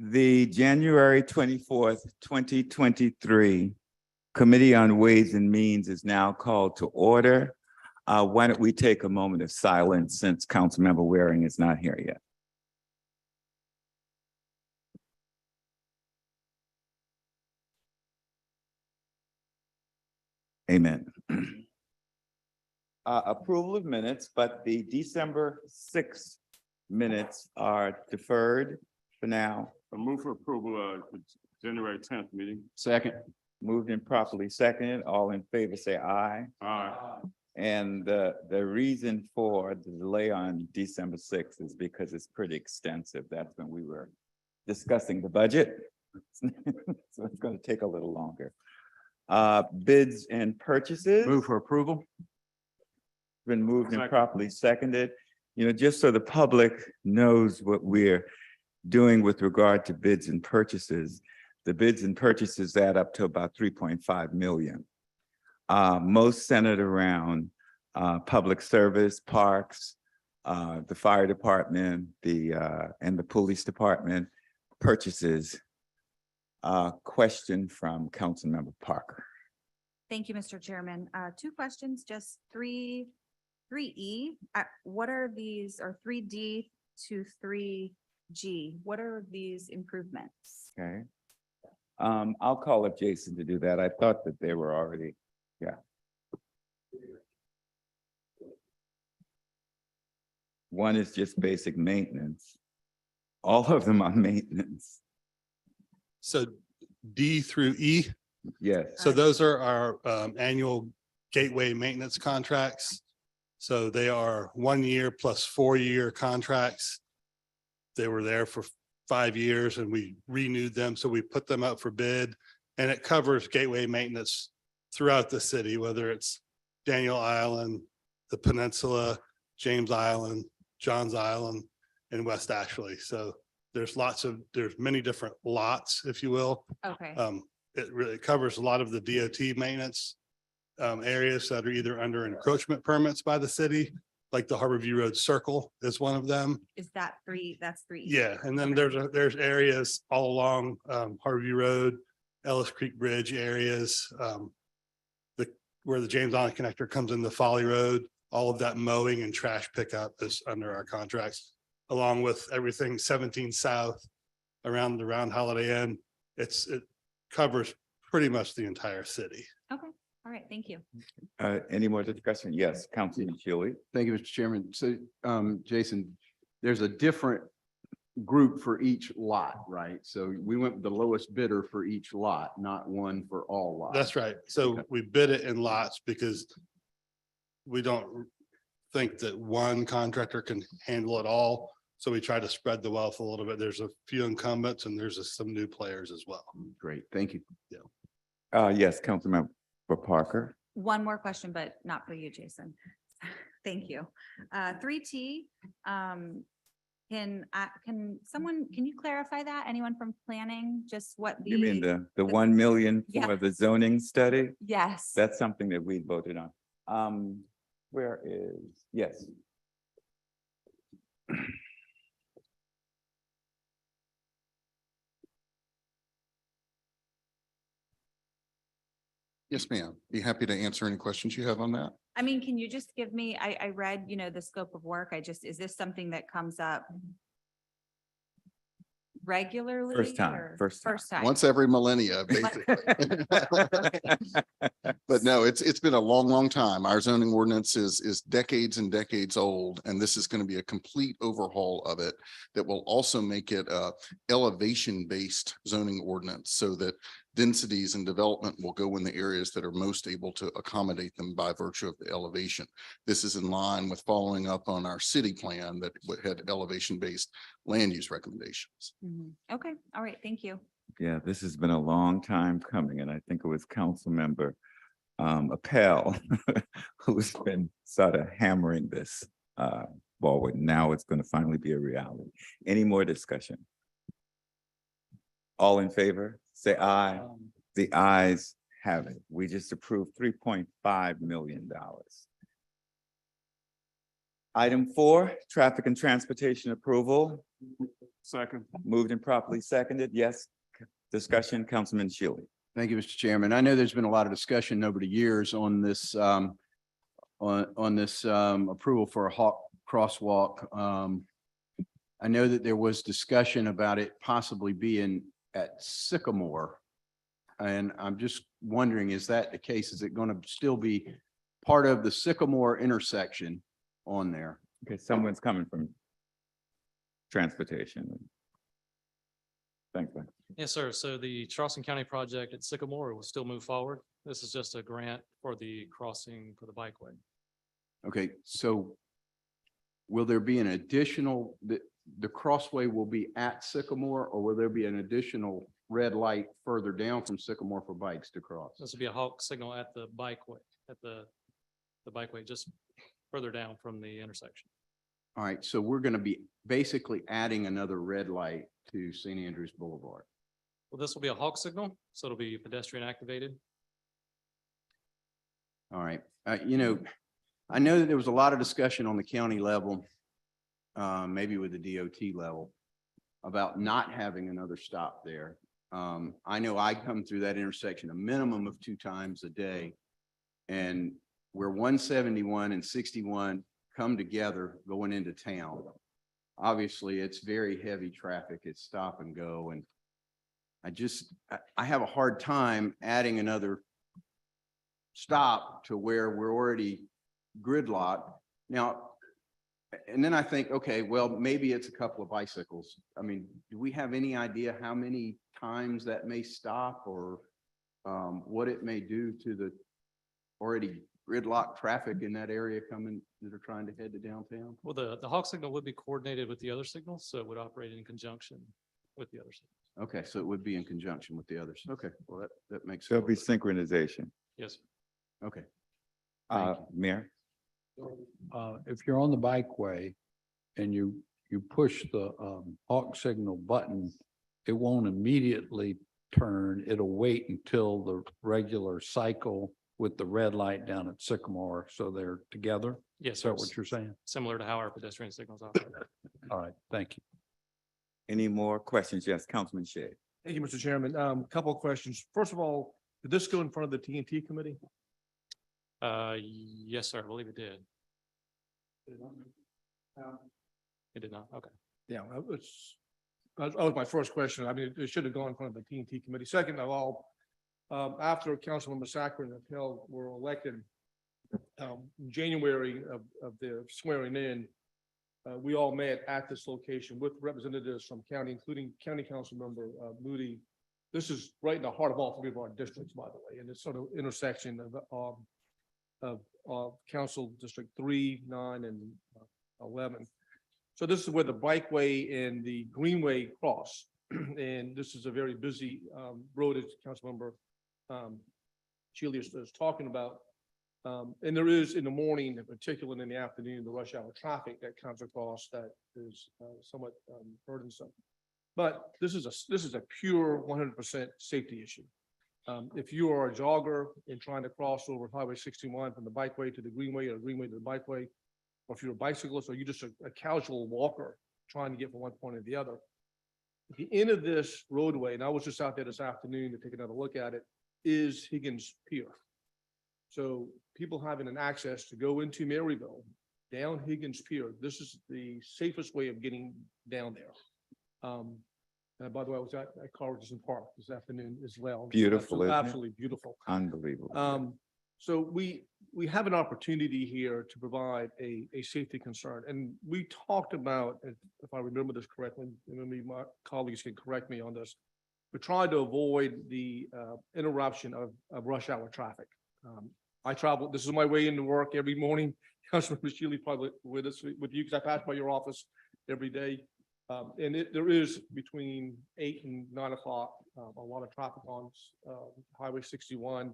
The January 24th, 2023 Committee on Ways and Means is now called to order. Why don't we take a moment of silence since Councilmember Waring is not here yet? Amen. Approval of minutes, but the December 6th minutes are deferred for now. I move for approval of the January 10th meeting. Second. Moved and properly seconded. All in favor say aye. Aye. And the reason for the delay on December 6th is because it's pretty extensive. That's when we were discussing the budget. So it's going to take a little longer. Bids and purchases. Move for approval. Been moved and Second. properly seconded. You know, just so the public knows what we're doing with regard to bids and purchases, the bids and purchases add up to about 3.5 million. Most centered around public service, parks, the fire department, and the police department purchases. Question from Councilmember Parker. Thank you, Mr. Chairman. Two questions, just 3E. What are these, or 3D to 3G? What are these improvements? Okay. I'll call up Jason to do that. I thought that they were already, yeah. One is just basic maintenance. All of them are maintenance. So D through E, Yes. so those are our annual gateway maintenance contracts. So they are 1 year plus 4-year contracts. They were there for 5 years and we renewed them. So we put them up for bid and it covers gateway maintenance throughout the city, whether it's Daniel Island, the Peninsula, James Island, Johns Island, and West Ashley. So there's many different lots, if you will. Okay, It really covers a lot of the DOT maintenance areas that are either under encroachment permits by the city, like the Harborview Road Circle is one of them. is that three? That's 3E. Yeah, and then there's areas all along Harborview Road, Ellis Creek Bridge areas, where the James Island connector comes in the Folly Road, all of that mowing and trash pickup is under our contracts, along with everything 17 South around Holiday Inn. It covers pretty much the entire city. Okay, all right, thank you. Any more discussion? Yes, Councilman Chili. Thank you, Mr. Chairman. So, Jason, there's a different group for each lot, right? So we went with the lowest bidder for each lot, not one for all lots. That's right. So Okay. we bid it in lots because we don't think that one contractor can handle it all. So we try to spread the wealth a little bit. There's a few incumbents and there's some new players as well. Great, thank you. Yes, Councilmember Parker. One more question, but not for you, Jason. Thank you. 3T, can you clarify that? Anyone from planning, just what the? You mean the 1 million Yeah. for the zoning study? Yes. That's something that we voted on. Where is, yes. Yes, ma'am. Be happy to answer any questions you have on that. I mean, can you just give me, I read, the scope of work. Is this something that comes up regularly? First time, or- first time. First time. Once every millennia, basically. But no, it's been a long, long time. Our zoning ordinance is decades and decades old, and this is going to be a complete overhaul of it that will also make it a elevation-based zoning ordinance so that densities and development will go in the areas that are most able to accommodate them by virtue of the elevation. This is in line with following up on our city plan that had elevation-based land use recommendations. Mhm. Okay, all right, thank you. Yeah, this has been a long time coming, and I think it was Councilmember Appel who's been sort of hammering this forward. Now it's going to finally be a reality. Any more discussion? All in favor, say aye. The ayes have it. We just approved $3.5 million. Item 4, traffic and transportation approval. Second. Moved and properly seconded. Yes. Discussion, Councilman Shealy. Thank you, Mr. Chairman. I know there's been a lot of discussion over the years on this, approval for a hawk crosswalk. I know that there was discussion about it possibly being at Sycamore. And I'm just wondering, is that the case? Is it going to still be part of the Sycamore intersection on there? Okay, someone's coming from transportation. Thanks, man. Yes, sir. So the Charleston County project at Sycamore will still move forward. This is just a grant for the crossing for the bikeway. Okay, so will there be an additional, the crossway will be at Sycamore, or will there be an additional red light further down from Sycamore for bikes to cross? This will be a halt signal at the bikeway, at the bikeway, just further down from the intersection. All right, so we're going to be basically adding another red light to St. Andrews Boulevard. Well, this will be a halt signal, so it'll be pedestrian activated. All right, I know that there was a lot of discussion on the county level, maybe with the DOT level, about not having another stop there. I know I come through that intersection a minimum of 2 times a day. And where 171 and 61 come together going into town, obviously it's very heavy traffic. It's stop and go. And I have a hard time adding another stop to where we're already gridlocked. Now, and then I think, okay, well, maybe it's a couple of bicycles. I mean, do we have any idea how many times that may stop, or what it may do to the already gridlocked traffic in that area coming that are trying to head to downtown? Well, the halt signal would be coordinated with the other signals, so it would operate in conjunction with the other signals. Okay, so it would be in conjunction with the others. Okay, well, that makes. There'll be synchronization. Yes, sir. Okay. Thank Mayor? If you're on the bikeway and you push the hawk signal button, it won't immediately turn. It'll wait until the regular cycle with the red light down at Sycamore, so they're together. Yes, Is sir. that what you're saying? Similar to how our pedestrian signals operate. All right, thank you. Any more questions? Yes, Councilman Shay. Thank you, Mr. Chairman. Couple of questions. First of all, did this go in front of the TNT committee? Yes, sir. I believe it did. It did not. Okay. Yeah, that was my first question. I mean, it should have gone in front of the TNT committee. Second of all, after Councilmember Sacre and Appel were elected, January of their swearing in, we all met at this location with representatives from county, including County Council Member Moody. This is right in the heart of all 3 of our districts, by the way, and it's sort of intersection of Council District 3, 9, and 11. So this is where the bikeway and the greenway cross. And this is a very busy road, as Councilmember Shealy is talking about. And there is in the morning, in particular, and in the afternoon, the rush hour traffic that comes across that is somewhat burdensome. But this is a pure 100% safety issue. If you are a jogger and trying to cross over Highway 61 from the bikeway to the greenway or greenway to the bikeway, or if you're a bicyclist or you're just a casual walker trying to get from one point to the other, at the end of this roadway, and I was just out there this afternoon to take another look at it, is Higgins Pier. So people having an access to go into Maryville, down Higgins Pier, this is the safest way of getting down there. And by the way, I was at Carlton Park this afternoon as well. Beautiful, isn't it? Absolutely beautiful. Unbelievable. So we have an opportunity here to provide a safety concern. And we talked about, if I remember this correctly, and maybe my colleagues can correct me on this, we tried to avoid the interruption of rush hour traffic. I travel, this is my way into work every morning. Councilmember Shealy probably with us, with you, because I pass by your office every day. And there is between 8 and 9 o'clock, a lot of traffic on Highway 61,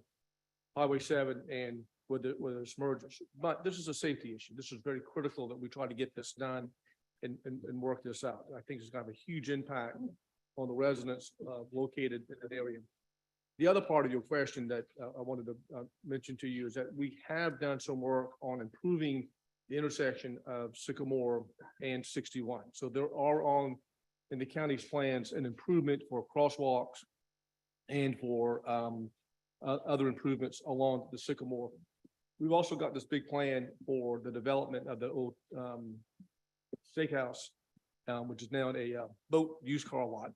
Highway 7, and where there's mergers. But this is a safety issue. This is very critical that we try to get this done and work this out. I think it's going to have a huge impact on the residents located in that area. The other part of your question that I wanted to mention to you is that we have done some work on improving the intersection of Sycamore and 61. So there are on in the county's plans an improvement for crosswalks and for other improvements along the Sycamore. We've also got this big plan for the development of the old steakhouse, which is now a boat used car lot.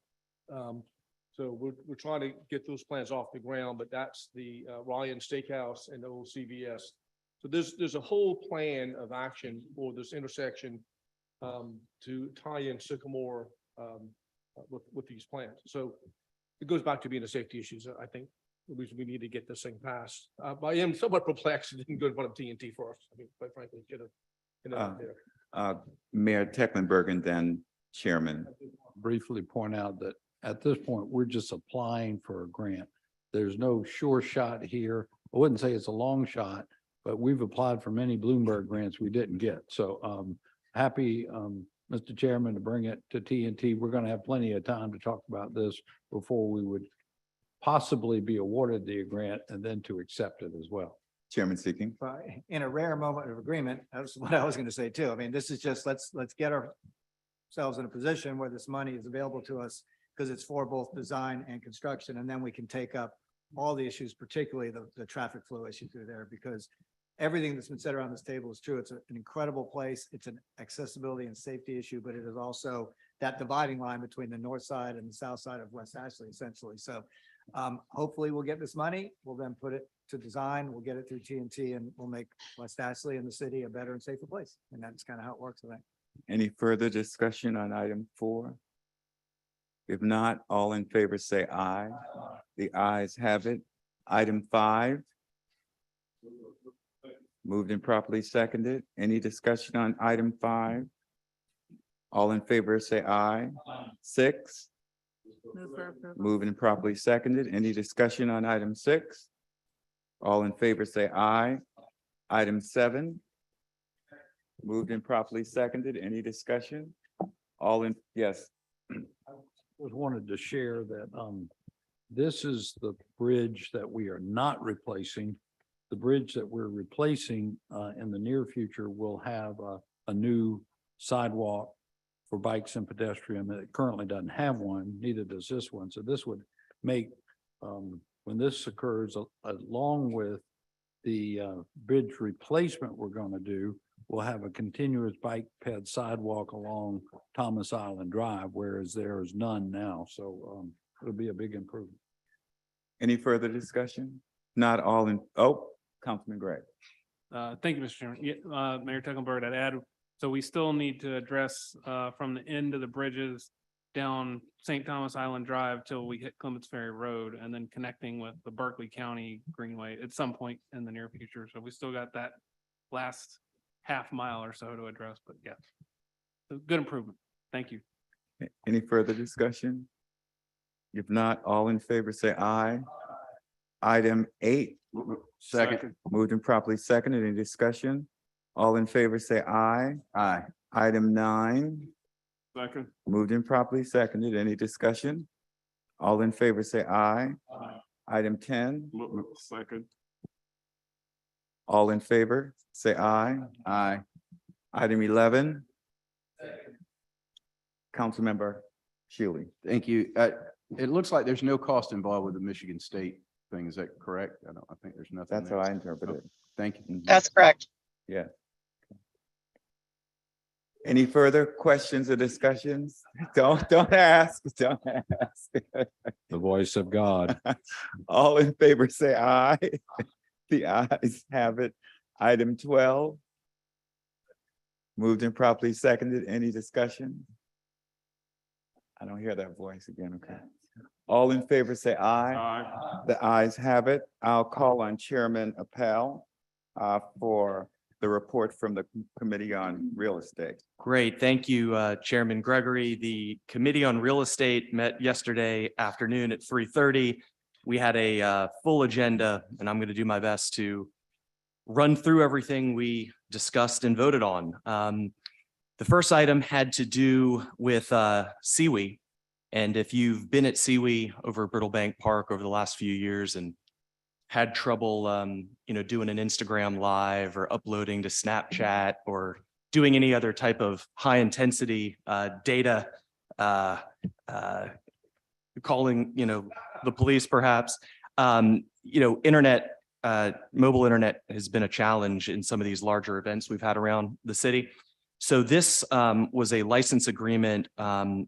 So we're trying to get those plans off the ground, but that's the Ryan Steakhouse and the old CVS. So there's a whole plan of action for this intersection to tie in Sycamore with these plans. So it goes back to being a safety issues. I think we need to get this thing passed. I am somewhat perplexed it didn't go in front of TNT first. I mean, quite frankly, should have. Mayor Tecklenburg and then Chairman. Briefly point out that at this point, we're just applying for a grant. There's no sure shot here. I wouldn't say it's a long shot, but we've applied for many Bloomberg grants we didn't get. So happy, Mr. Chairman, to bring it to TNT. We're going to have plenty of time to talk about this before we would possibly be awarded the grant and then to accept it as well. Chairman Seeking. In a rare moment of agreement, that's what I was going to say too. I mean, this is just, let's get ourselves in a position where this money is available to us because it's for both design and construction. And then we can take up all the issues, particularly the traffic flow issue through there, because everything that's been said around this table is true. It's an incredible place. It's an accessibility and safety issue, but it is also that dividing line between the north side and the south side of West Ashley, essentially. So hopefully we'll get this money. We'll then put it to design. We'll get it through TNT and we'll make West Ashley and the city a better and safer place. And that's kind of how it works, I think. Any further discussion on item 4? If not, all in favor say aye. The ayes have it. Item 5. Moved and properly seconded. Any discussion on item 5? All in favor say aye. 6. Move for approval. Moved and properly seconded. Any discussion on item 6? All in favor say aye. Item 7. Moved and properly seconded. Any discussion? All in, yes. Just wanted to share that this is the bridge that we are not replacing. The bridge that we're replacing in the near future will have a new sidewalk for bikes and pedestrian. It currently doesn't have one, neither does this one. So this would make, when this occurs, along with the bridge replacement we're going to do, we'll have a continuous bike ped sidewalk along Thomas Island Drive, whereas there is none now. So it'll be a big improvement. Any further discussion? Not all in, Councilman Gray. Thank you, Mr. Chairman. Yeah, Mayor Tecklenburg, I'd add, so we still need to address from the end of the bridges down St. Thomas Island Drive till we hit Clements Ferry Road and then connecting with the Berkeley County Greenway at some point in the near future. So we still got that last half mile or so to address, but yeah, so good improvement. Thank you. Any further discussion? If not, all in favor say aye. Item 8. Second. Moved and properly seconded. Any discussion? All in favor say aye. Aye. Item 9. Second. Moved and properly seconded. Any discussion? All in favor say aye. Item 10. Second. All in favor say aye. Aye. Item 11. Councilmember Shealy. Thank you. It looks like there's no cost involved with the Michigan State thing. Is that correct? I think there's nothing. That's there. how I interpret it. Thank you. That's correct. Yeah. Any further questions or discussions? Don't ask. Don't ask. The voice of God. All in favor say aye. The ayes have it. Item 12. Moved and properly seconded. Any discussion? I don't hear that voice again. Okay. All in favor say aye. Aye. The ayes have it. I'll call on Chairman Appel for the report from the Committee on Real Estate. Great. Thank you, Chairman Gregory. The Committee on Real Estate met yesterday afternoon at 3:30. We had a full agenda, and I'm going to do my best to run through everything we discussed and voted on. The first item had to do with Seawee. And if you've been at Seawee over Brittlebank Park over the last few years and had trouble, doing an Instagram live or uploading to Snapchat or doing any other type of high intensity data calling, the police perhaps. Internet, mobile internet has been a challenge in some of these larger events we've had around the city. So this was a license agreement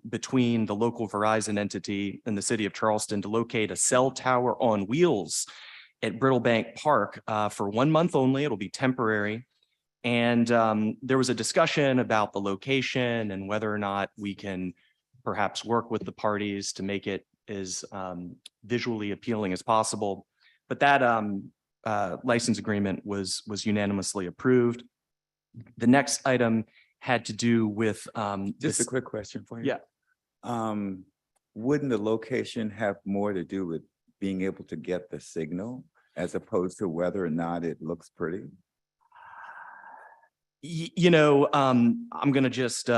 between the local Verizon entity and the city of Charleston to locate a cell tower on wheels at Brittlebank Park for 1 month only. It'll be temporary. And there was a discussion about the location and whether or not we can perhaps work with the parties to make it as visually appealing as possible. But that license agreement was unanimously approved. The next item had to do with Just a quick question for you. Yeah. Wouldn't the location have more to do with being able to get the signal as opposed to whether or not it looks pretty? I'm going to just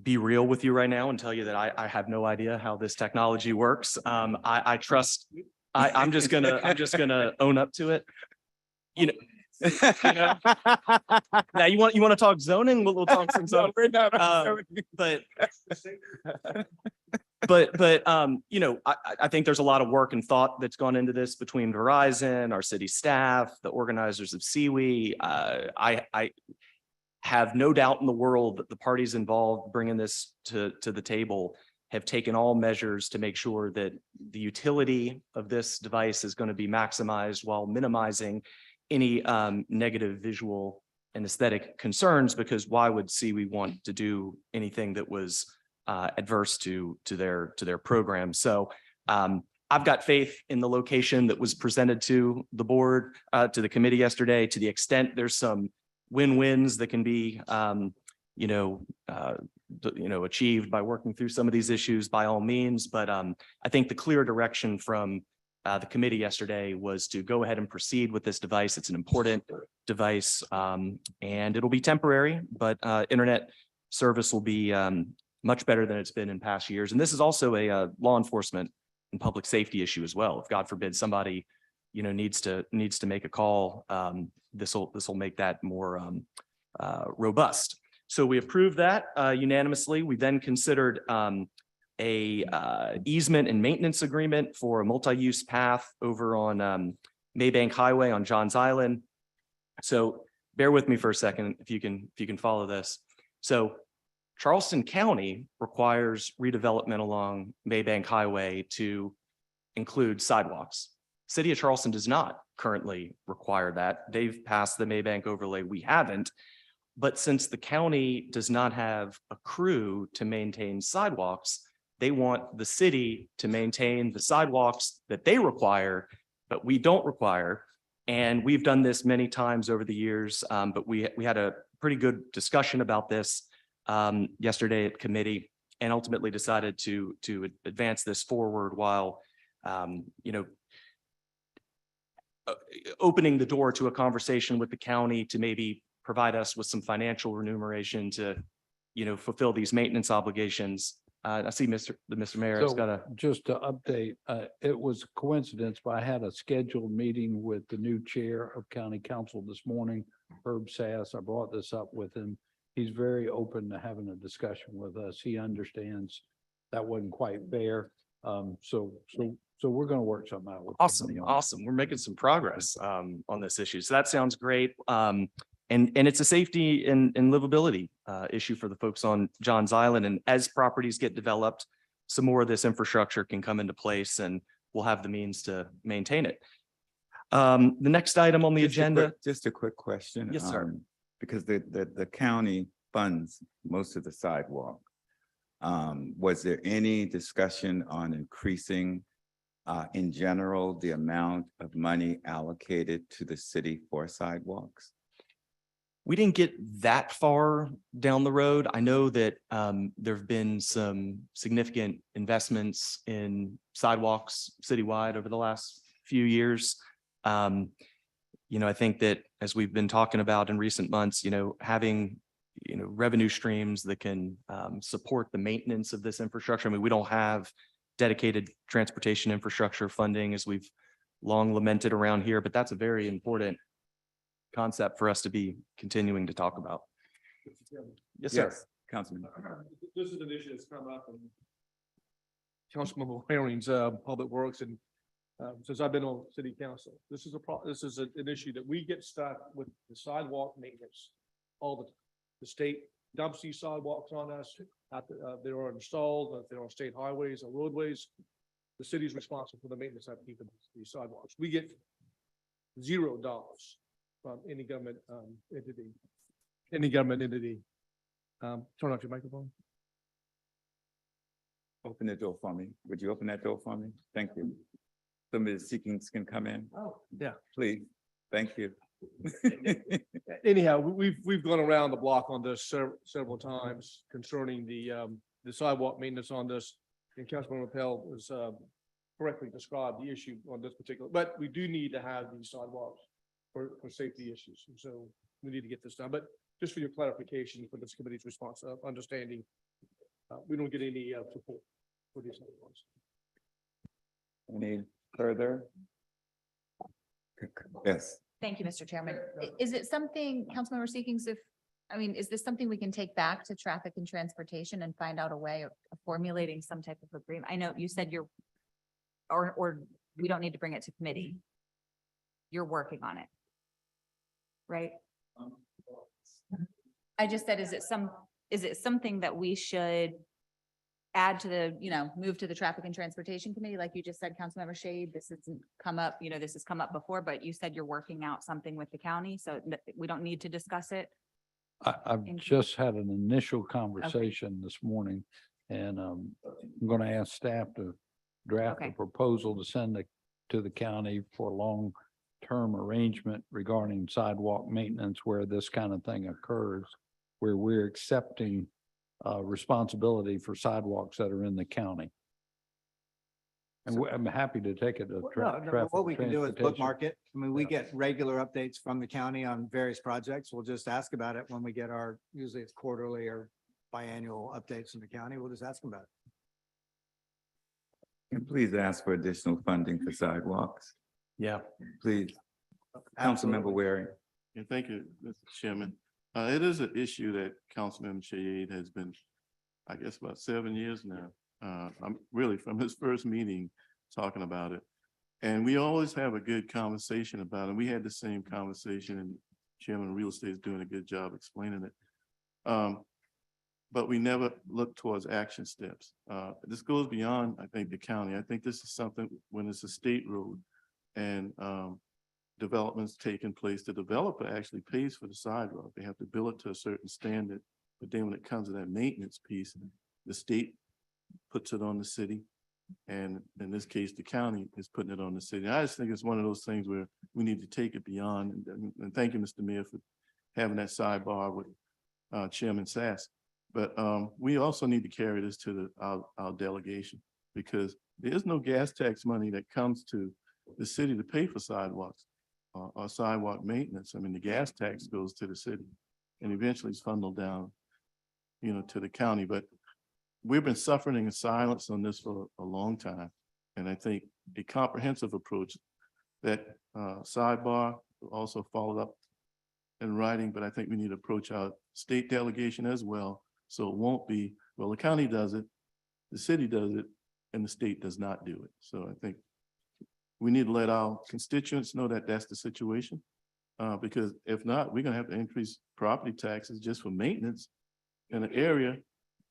be real with you right now and tell you that I have no idea how this technology works. I trust, I'm just gonna own up to it. Now you want to talk zoning? We'll talk some zoning. I think there's a lot of work and thought that's gone into this between Verizon, our city staff, the organizers of SeaWe. I have no doubt in the world that the parties involved bringing this to the table have taken all measures to make sure that the utility of this device is going to be maximized while minimizing any negative visual and aesthetic concerns, because why would SeaWe want to do anything that was adverse to their program? So I've got faith in the location that was presented to the board, to the committee yesterday. To the extent there's some win-wins that can be achieved by working through some of these issues, by all means. But I think the clear direction from the committee yesterday was to go ahead and proceed with this device. It's an important device, and it'll be temporary, but internet service will be much better than it's been in past years. And this is also a law enforcement and public safety issue as well. If God forbid somebody needs to make a call, this will make that more robust. So we approved that unanimously. We then considered a easement and maintenance agreement for a multi-use path over on Maybank Highway on Johns Island. So bear with me for a second if you can follow this. So Charleston County requires redevelopment along Maybank Highway to include sidewalks. City of Charleston does not currently require that. They've passed the Maybank overlay. We haven't. But since the county does not have a crew to maintain sidewalks, they want the city to maintain the sidewalks that they require, but we don't require. And we've done this many times over the years, but we had a pretty good discussion about this yesterday at committee, and ultimately decided to advance this forward while opening the door to a conversation with the county to maybe provide us with some financial remuneration to, fulfill these maintenance obligations. I see Mr. Mayor has got a. Just to update, it was a coincidence, but I had a scheduled meeting with the new chair of county council this morning, Herb Sass. I brought this up with him. He's very open to having a discussion with us. He understands that wasn't quite fair. So we're going to work something out. With Awesome. somebody on Awesome. We're making some progress on this issue. So that sounds great. And it's a safety and livability issue for the folks on Johns Island. And as properties get developed, some more of this infrastructure can come into place and we'll have the means to maintain it. The next item on the agenda. Just a quick question. Yes, sir. Because the county funds most of the sidewalk. Was there any discussion on increasing in general the amount of money allocated to the city for sidewalks? We didn't get that far down the road. I know that there have been some significant investments in sidewalks citywide over the last few years. I think that as we've been talking about in recent months, having revenue streams that can support the maintenance of this infrastructure. I mean, we don't have dedicated transportation infrastructure funding, as we've long lamented around here, but that's a very important concept for us to be continuing to talk about. Yes, sir. Councilman. This is an issue that's come up in Councilmember Waring's Public Works and since I've been on city council, this is an issue that we get stuck with the sidewalk maintenance all the time. The state dumps these sidewalks on us, they are installed, if they're on state highways or roadways. The city's responsible for the maintenance of keeping these sidewalks. We get $0 from any government entity. Turn off your microphone. Open the door for me. Would you open that door for me? Thank you. Some of the seekings can come in, Oh, yeah. please. Thank you. Anyhow, we've gone around the block on this several times concerning the sidewalk maintenance on this. And Councilman Rappel has correctly described the issue on this particular, but we do need to have these sidewalks for safety issues. And so we need to get this done. But just for your clarification for this committee's response, understanding, we don't get any support for these sidewalks. Any further? Yes. Thank you, Mr. Chairman. Is it something, Councilmember Seekings, is this something we can take back to traffic and transportation and find out a way of formulating some type of agreement? I know you said or we don't need to bring it to committee. You're working on it. Right? I just said, is it something that we should add to the, move to the Traffic and Transportation Committee? Like you just said, Councilmember Shade, this hasn't come up, this has come up before, but you said you're working out something with the county, so we don't need to discuss it. I've just had an initial conversation this morning, and I'm going to ask staff to draft a Okay. proposal to send it to the county for long-term arrangement regarding sidewalk maintenance where this kind of thing occurs, where we're accepting responsibility for sidewalks that are in the county. And I'm happy to take it to What we can do is transportation. bookmark it. I mean, we get regular updates from the county on various projects. We'll just ask about it when we get usually it's quarterly or biannual updates from the county. We'll just ask them about it. And please ask for additional funding for sidewalks, Yeah. please. Councilmember Waring. Yeah, thank you, Mr. Chairman. It is an issue that Councilman Shade has been, I guess, about 7 years now. I'm really from his first meeting talking about it. And we always have a good conversation about it. We had the same conversation and Chairman of Real Estate is doing a good job explaining it. But we never look towards action steps. This goes beyond, I think, the county. I think this is something when it's a state road and developments taking place, the developer actually pays for the sidewalk. They have to bill it to a certain standard. But then when it comes to that maintenance piece, the state puts it on the city. And in this case, the county is putting it on the city. I just think it's one of those things where we need to take it beyond. And thank you, Mr. Mayor, for having that sidebar with Chairman Sass. But we also need to carry this to our delegation because there is no gas tax money that comes to the city to pay for sidewalks or sidewalk maintenance. I mean, the gas tax goes to the city and eventually it's funneled down, to the county. But we've been suffering in silence on this for a long time. And I think a comprehensive approach that sidebar also followed up in writing, but I think we need to approach our state delegation as well. So it won't be, well, the county does it, the city does it, and the state does not do it. So I think we need to let our constituents know that that's the situation. Because if not, we're gonna have to increase property taxes just for maintenance in an area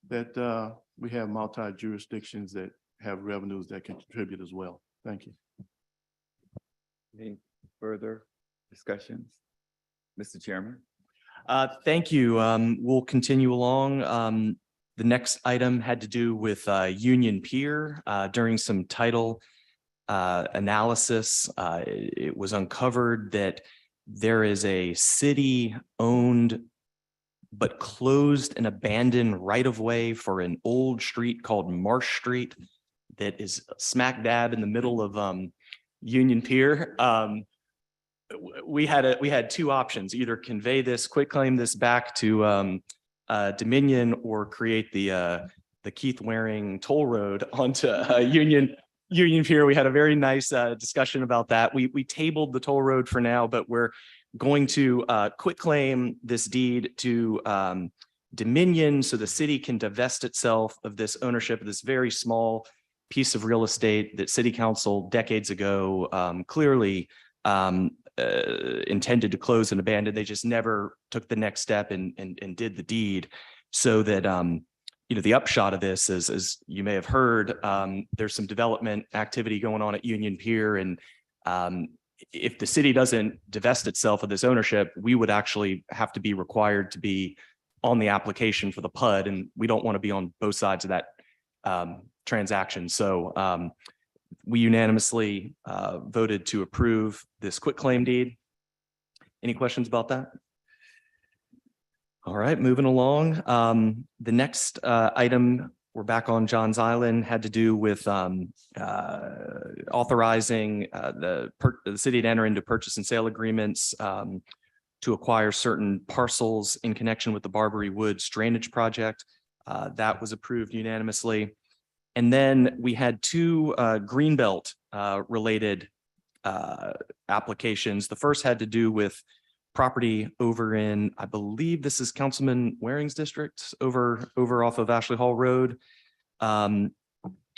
that we have multi-jurisdictions that have revenues that can contribute as well. Thank you. Any further discussions? Mr. Chairman? Thank you. We'll continue along. The next item had to do with Union Pier. During some title analysis, it was uncovered that there is a city-owned but closed and abandoned right-of-way for an old street called Marsh Street that is smack dab in the middle of Union Pier. We had two options: either convey this, quitclaim this back to Dominion, or create the Keith Waring toll road onto Union Pier. We had a very nice discussion about that. We tabled the toll road for now, but we're going to quitclaim this deed to dominion, so the city can divest itself of this ownership of this very small piece of real estate that city council decades ago clearly intended to close and abandon. They just never took the next step and did the deed. So that the upshot of this is, as you may have heard, there's some development activity going on at Union Pier, and if the city doesn't divest itself of this ownership, we would actually have to be required to be on the application for the PUD, and we don't want to be on both sides of that transaction. So we unanimously voted to approve this quitclaim deed. Any questions about that? All right, moving along. The next item, we're back on Johns Island, had to do with authorizing the city to enter into purchase and sale agreements to acquire certain parcels in connection with the Barbary Woods drainage project. That was approved unanimously. And then we had two Greenbelt related applications. The first had to do with property over in, I believe this is Councilman Waring's district, over off of Ashley Hall Road.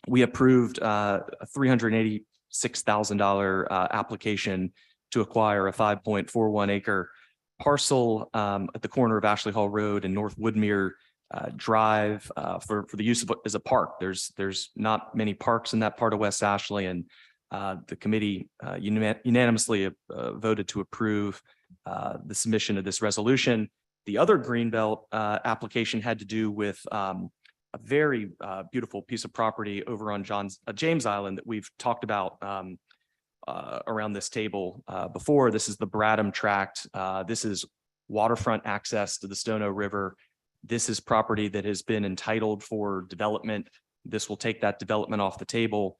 We approved a $386,000 application to acquire a 5.41 acre parcel at the corner of Ashley Hall Road and North Woodmere Drive for the use of as a park. There's not many parks in that part of West Ashley, and the committee unanimously voted to approve the submission of this resolution. The other Greenbelt application had to do with a very beautiful piece of property over on James Island that we've talked about around this table before. This is the Bradham Tract. This is waterfront access to the Stono River. This is property that has been entitled for development. This will take that development off the table.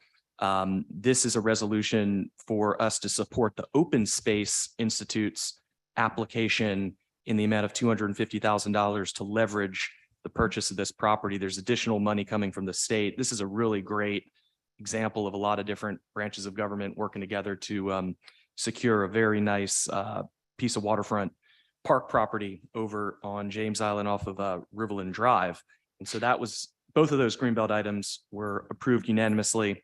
This is a resolution for us to support the Open Space Institute's application in the amount of $250,000 to leverage the purchase of this property. There's additional money coming from the state. This is a really great example of a lot of different branches of government working together to secure a very nice piece of waterfront park property over on James Island off of Riverland Drive. And so that was, both of those Greenbelt items were approved unanimously.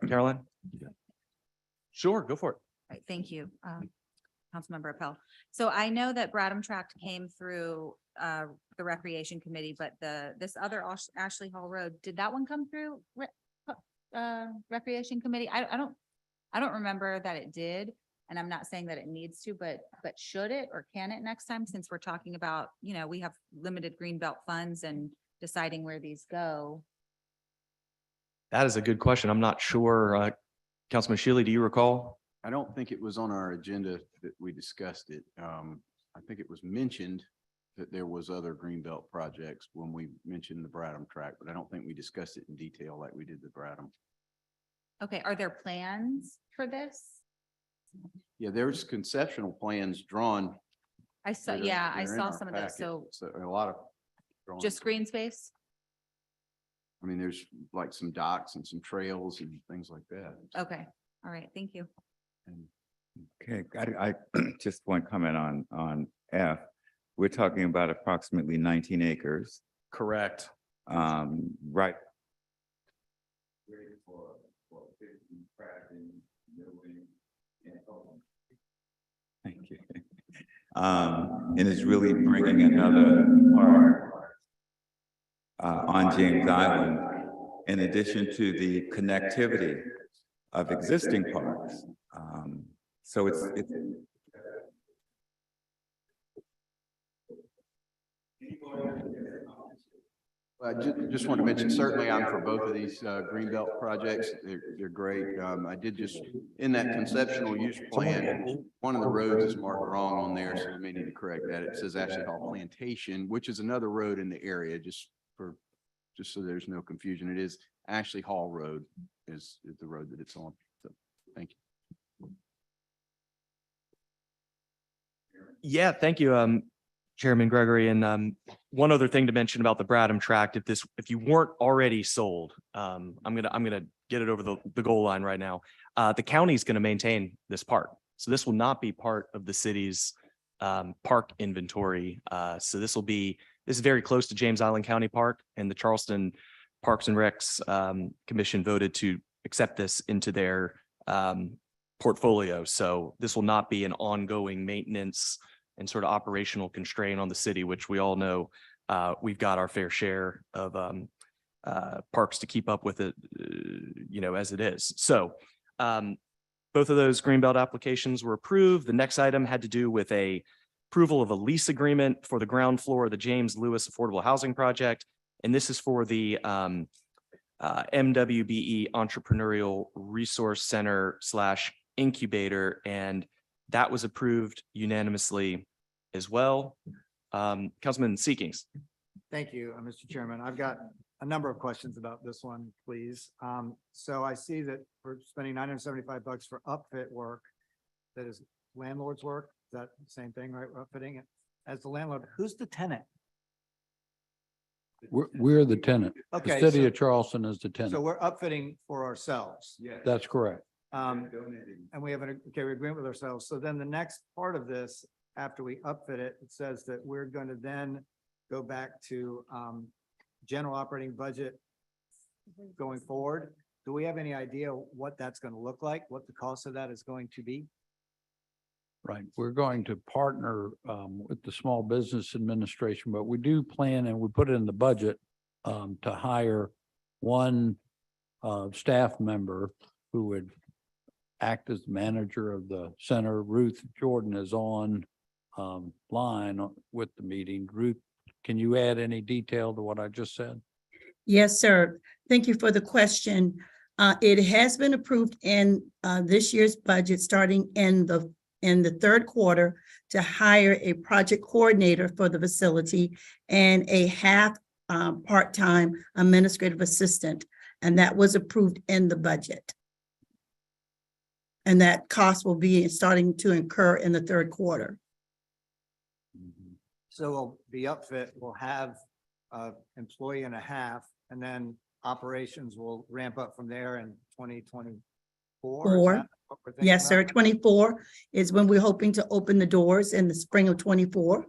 Caroline? Sure, go for it. Right, thank you, Councilmember Appel. So I know that Bradham Tract came through the Recreation Committee, but this other Ashley Hall Road, did that one come through Recreation Committee? I don't remember that it did, and I'm not saying that it needs to, but should it or can it next time, since we're talking about, we have limited Greenbelt funds and deciding where these go? That is a good question. I'm not sure. Councilman Shealy, do you recall? I don't think it was on our agenda that we discussed it. I think it was mentioned that there was other Greenbelt projects when we mentioned the Bradham Tract, but I don't think we discussed it in detail like we did the Bradham. Okay, are there plans for this? Yeah, there's conceptual plans drawn. I saw, They're- yeah, I they're in saw our some of those. packet. So A lot of. drawings. just green space? I mean, there's like some docks and some trails and things like that. Okay, all right, thank you. And Okay, I just one comment on F. We're talking about approximately 19 acres. Correct. Right. Thank you. And it's really bringing another park on James Island, in addition to the connectivity of existing parks. So it's I just want to mention, certainly I'm for both of these Greenbelt projects. They're great. I did just, in that conceptual use plan, one of the roads is marked wrong on there, so we may need to correct that. It says Ashley Hall Plantation, which is another road in the area, just so there's no confusion. It is Ashley Hall Road is the road that it's on. So, thank you. Yeah, thank you, Chairman Gregory. And one other thing to mention about the Bradham Tract, if you weren't already sold, I'm gonna get it over the goal line right now. The county's gonna maintain this park, so this will not be part of the city's park inventory. So this will be This is very close to James Island County Park, and the Charleston Parks and Recs Commission voted to accept this into their portfolio. So this will not be an ongoing maintenance and sort of operational constraint on the city, which we all know we've got our fair share of parks to keep up with it, as it is. So both of those Greenbelt applications were approved. The next item had to do with approval of a lease agreement for the ground floor of the James Lewis Affordable Housing Project. And this is for the MWBE Entrepreneurial Resource Center / incubator, and that was approved unanimously as well. Councilman Seekings. Thank you, Mr. Chairman. I've got a number of questions about this one, please. So I see that we're spending $975 for upfit work. That is landlord's work. Is that the same thing, right? We're upfitting it. As the landlord, who's the tenant? We're the tenant. The Okay, city so- of Charleston is the So tenant. we're upfitting for ourselves. That's correct. And we have an, okay, we agree with ourselves. So then the next part of this, after we upfit it, it says that we're going to then go back to general operating budget going forward. Do we have any idea what that's going to look like? What the cost of that is going to be? Right. We're going to partner with the Small Business Administration, but we do plan, and we put it in the budget to hire one staff member who would act as manager of the center. Ruth Jordan is on line with the meeting. Ruth, can you add any detail to what I just said? Yes, sir. Thank you for the question. It has been approved in this year's budget, starting in the third quarter, to hire a project coordinator for the facility and a half part-time administrative assistant. And that was approved in the budget. And that cost will be starting to incur in the third quarter. So we'll be upfit, we'll have employee and a half, and then operations will ramp up from there in 2024. Yes, sir. 24 is when we're hoping to open the doors in the spring of 24.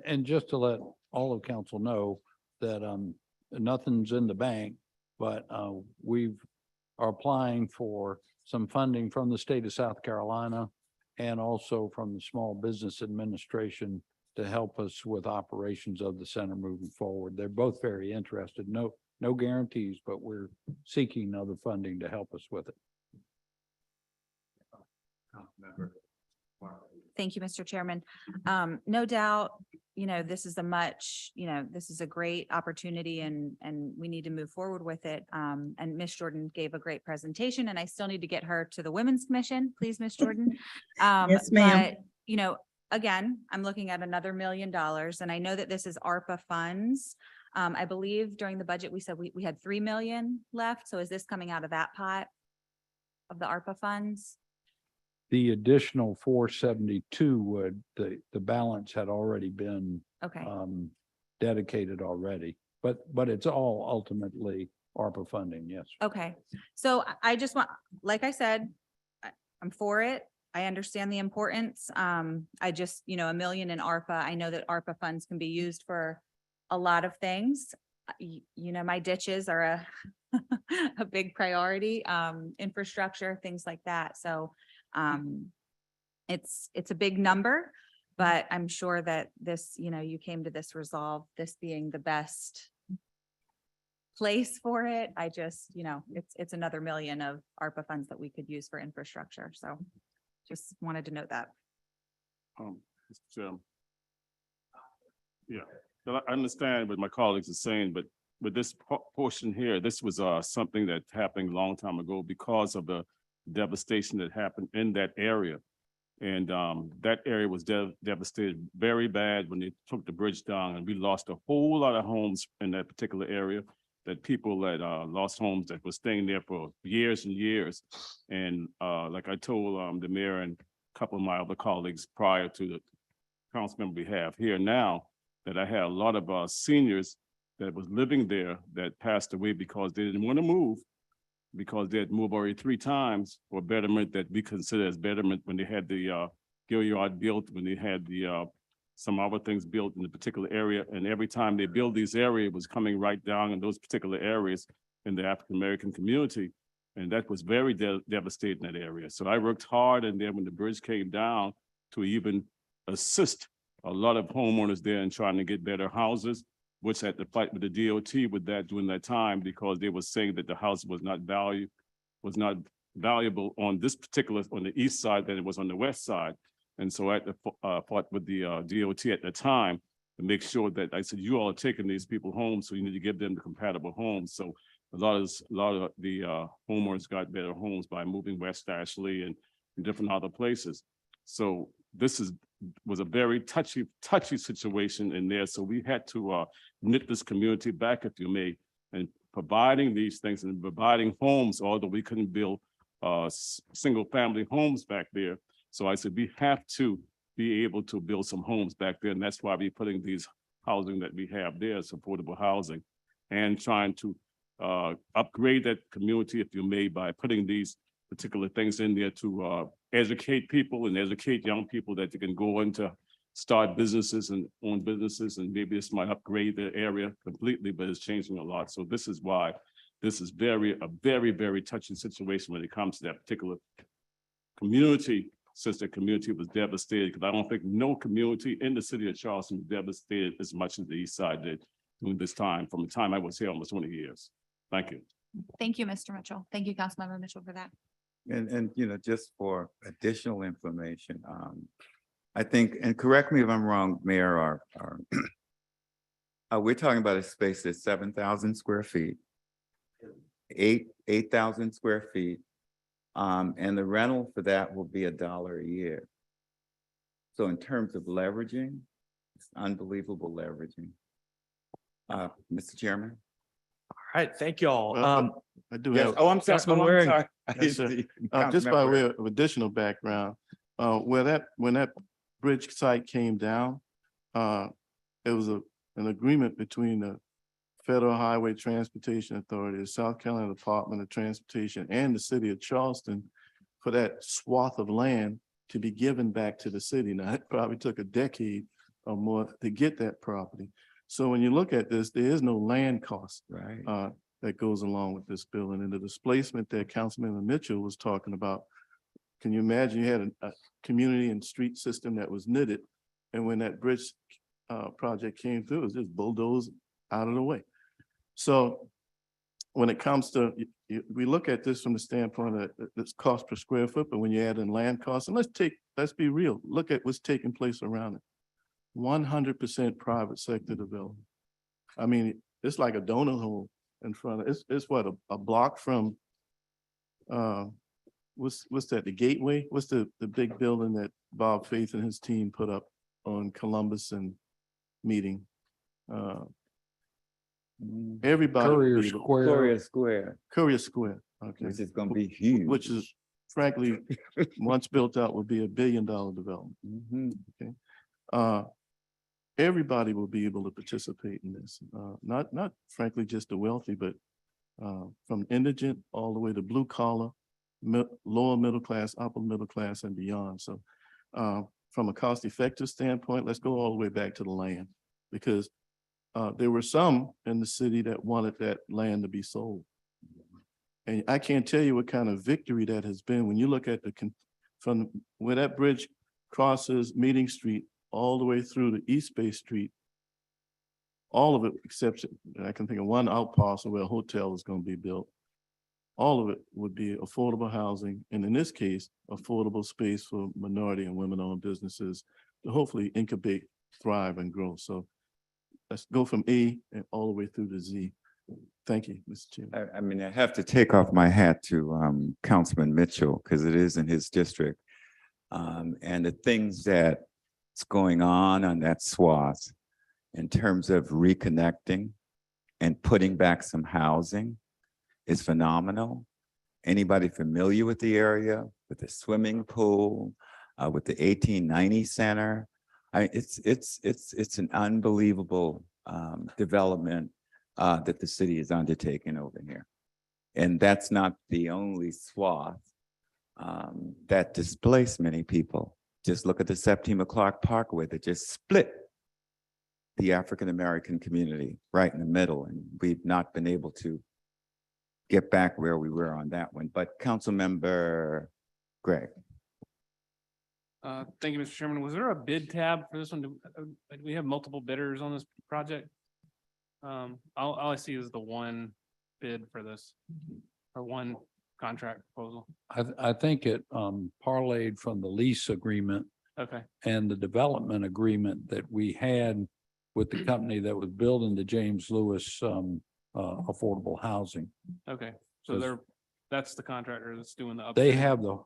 And just to let all of council know that nothing's in the bank, but we are applying for some funding from the state of South Carolina and also from the Small Business Administration to help us with operations of the center moving forward. They're both very interested. No guarantees, but we're seeking other funding to help us with it. Thank you, Mr. Chairman. No doubt, this is this is a great opportunity and we need to move forward with it. And Ms. Jordan gave a great presentation and I still need to get her to the Women's Commission, please, Ms. Jordan. Yes, ma'am. But, again, I'm looking at another $1 million and I know that this is ARPA funds. I believe during the budget, we said we had 3 million left. So is this coming out of that pot of the ARPA funds? The additional 472 would, the balance had already been Okay. dedicated already, but it's all ultimately ARPA funding, yes. Okay, so I just want, like I said, I'm for it. I understand the importance. I just, $1 million in ARPA. I know that ARPA funds can be used for a lot of things. My ditches are a big priority, infrastructure, things like that. So it's a big number, but I'm sure that this, you came to this resolve, this being the best place for it. I just, it's another $1 million of ARPA funds that we could use for infrastructure. So just wanted to note that. Mr. Chairman. Yeah, so I understand what my colleagues are saying, but with this portion here, this was something that happened a long time ago because of the devastation that happened in that area. And that area was devastated very bad when they took the bridge down, and we lost a whole lot of homes in that particular area. That people that lost homes that were staying there for years and years. And like I told the mayor and a couple of my other colleagues prior to the council member we have here now, that I had a lot of seniors that was living there that passed away because they didn't want to move, because they had moved already 3 times for betterment that we consider as betterment when they had the Gilliard built, when they had the some other things built in a particular area. And every time they build these areas, it was coming right down in those particular areas in the African-American community. And that was very devastating in that area. So I worked hard, and then when the bridge came down to even assist a lot of homeowners there in trying to get better houses, which had to fight with the DOT with that during that time, because they were saying that the house was not valuable on this particular, on the east side than it was on the west side. And so I had to fought with the DOT at the time to make sure that I said, you all are taking these people home, so you need to give them the compatible homes. So a lot of the homeowners got better homes by moving West Ashley and different other places. So this was a very touchy situation in there. So we had to knit this community back, if you may, and providing these things and providing homes, although we couldn't build single family homes back there. So I said, we have to be able to build some homes back there. And that's why we're putting these housing that we have there, as affordable housing, and trying to upgrade that community, if you may, by putting these particular things in there to educate people and educate young people that they can go into start businesses and own businesses. And maybe this might upgrade the area completely, but it's changing a lot. So this is why this is a very touching situation when it comes to that particular community, since the community was devastated, because I don't think no community in the city of Charleston was devastated as much as the east side did during this time, from the time I was here almost 20 years. Thank you. Thank you, Mr. Mitchell. Thank you, Councilmember Mitchell, for that. And just for additional information, I think, and correct me if I'm wrong, Mayor, we're talking about a space that's 7,000 square feet, 8,000 square feet. And the rental for that will be $1 a year. So in terms of leveraging, it's unbelievable leveraging. Mr. Chairman? All right, thank you all. Well, I do Yes. have. Oh, I'm sorry. Councilman Oh, I'm Waring. sorry. Yes, sir. Just by way of additional background, when that bridge site came down, it was an agreement between the Federal Highway Transportation Authority, the South Carolina Department of Transportation, and the city of Charleston for that swath of land to be given back to the city. Now, it probably took a decade or more to get that property. So when you look at this, there is no land cost Right. that goes along with this building, and the displacement that Councilmember Mitchell was talking about. Can you imagine you had a community and street system that was knitted, and when that bridge project came through, it was just bulldozed out of the way. So when it comes to, we look at this from the standpoint of this cost per square foot, but when you add in land costs, and let's be real, look at what's taking place around it. 100% private sector development. I mean, it's like a donut hole in front of, it's what, a block from, what's that, the Gateway? What's the big building that Bob Faith and his team put up on Columbus and Meeting? Everybody. Courier Square. Courier Square, okay. Which is gonna be huge. Which is frankly, once built out, will be $1 billion development. Mhm. Everybody will be able to participate in this. Not frankly, just the wealthy, but from indigent all the way to blue collar, lower middle class, upper middle class and beyond. So from a cost effective standpoint, let's go all the way back to the land, because there were some in the city that wanted that land to be sold. And I can't tell you what kind of victory that has been when you look at from where that bridge crosses Meeting Street all the way through to East Bay Street. All of it, except I can think of one out parcel where a hotel is going to be built. All of it would be affordable housing, and in this case, affordable space for minority and women-owned businesses to hopefully incubate, thrive, and grow. So let's go from A and all the way through to Z. Thank you, Mr. Chairman. I mean, I have to take off my hat to Councilman Mitchell, because it is in his district. And the things that's going on that swath in terms of reconnecting and putting back some housing is phenomenal. Anybody familiar with the area, with the swimming pool, with the 1890 Center? It's an unbelievable development that the city is undertaking over here. And that's not the only swath that displaced many people. Just look at the Septima Clark Parkway that just split the African-American community right in the middle, and we've not been able to get back where we were on that one. But Councilmember Greg. Thank you, Mr. Chairman. Was there a bid tab for this one? Do we have multiple bidders on this project? All I see is the one bid for this, or one contract proposal. I think it parlayed from the lease agreement Okay, and the development agreement that we had with the company that was building the James Lewis affordable housing. okay. So that's the contractor that's doing the. They upgrade. have the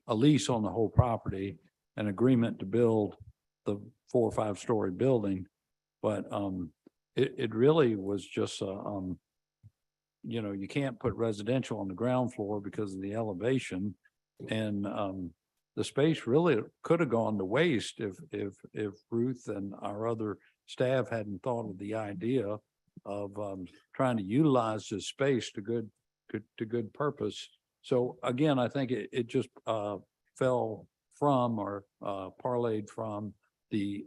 a lease on the whole property, an agreement to build the 4 or 5 story building. But it really was just you know, you can't put residential on the ground floor because of the elevation. And the space really could have gone to waste if Ruth and our other staff hadn't thought of the idea of trying to utilize this space to good purpose. So again, I think it just fell from or parlayed from the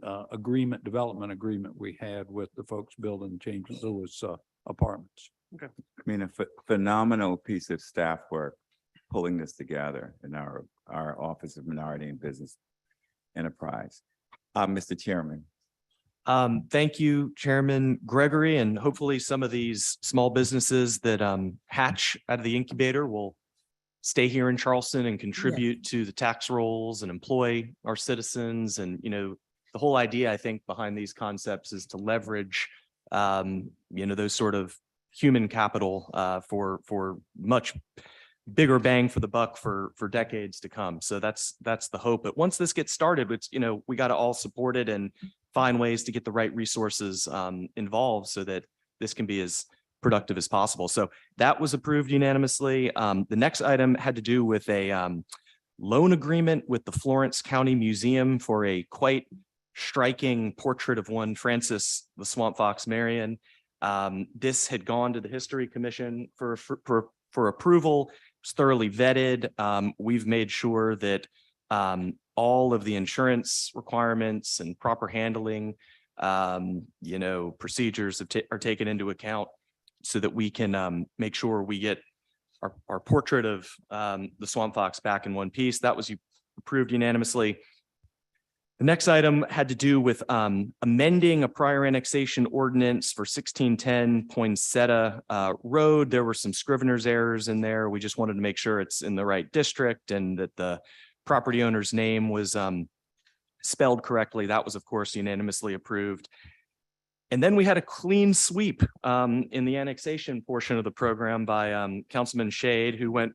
development agreement we had with the folks building James Lewis apartments. I mean, a phenomenal piece of staff work pulling this together in our Office of Minority and Business Enterprise. Mr. Chairman. Thank you, Chairman Gregory, and hopefully some of these small businesses that hatch out of the incubator will stay here in Charleston and contribute to the tax rolls and employ our citizens. And, you know, the whole idea, I think, behind these concepts is to leverage, you know, those sort of human capital for much bigger bang for the buck for decades to come. So that's the hope. But once this gets started, it's, you know, we got to all support it and find ways to get the right resources involved so that this can be as productive as possible. So that was approved unanimously. The next item had to do with a loan agreement with the Florence County Museum for a quite striking portrait of one Francis the Swamp Fox Marion. This had gone to the History Commission for approval. It's thoroughly vetted. We've made sure that all of the insurance requirements and proper handling, you know, procedures are taken into account so that we can make sure we get our portrait of the Swamp Fox back in one piece. That was approved unanimously. The next item had to do with amending a prior annexation ordinance for 1610 Poinsettia Road. There were some scrivener's errors in there. We just wanted to make sure it's in the right district and that the property owner's name was spelled correctly. That was, of course, unanimously approved. And then we had a clean sweep in the annexation portion of the program by Councilman Shade, who went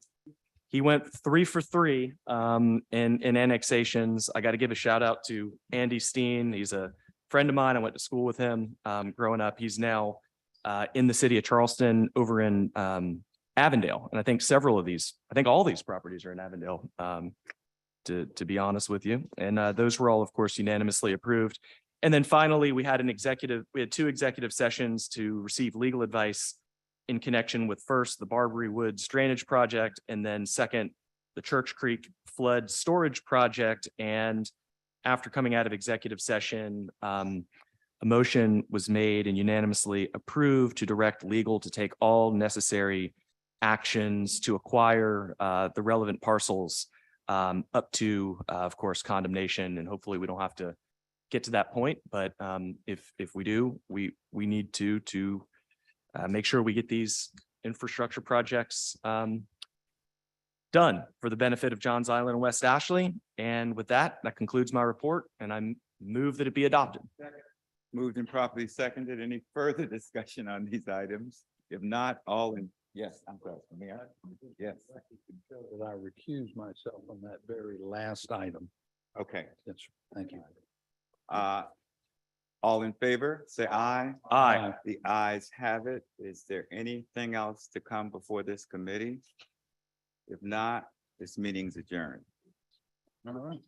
3 for 3 in annexations. I got to give a shout out to Andy Steen. He's a friend of mine. I went to school with him growing up. He's now in the city of Charleston over in Avondale. And I think all these properties are in Avondale, to be honest with you. And those were all, of course, unanimously approved. And then finally, we had 2 executive sessions to receive legal advice in connection with, first, the Barbary Woods Drainage Project, and then second, the Church Creek Flood Storage Project. And after coming out of executive session, a motion was made and unanimously approved to direct legal to take all necessary actions to acquire the relevant parcels up to, of course, condemnation. And hopefully we don't have to get to that point. But if we do, we need to make sure we get these infrastructure projects done for the benefit of Johns Island and West Ashley. And with that concludes my report, and I move that it be adopted. Moved and properly seconded. Any further discussion on these items? If not, yes, I'm sorry, Mayor. Yes. That I recuse myself on that very last item. Okay. Yes, thank you. All in favor, say aye. Aye. The ayes have it. Is there anything else to come before this committee? If not, this meeting's adjourned. All right.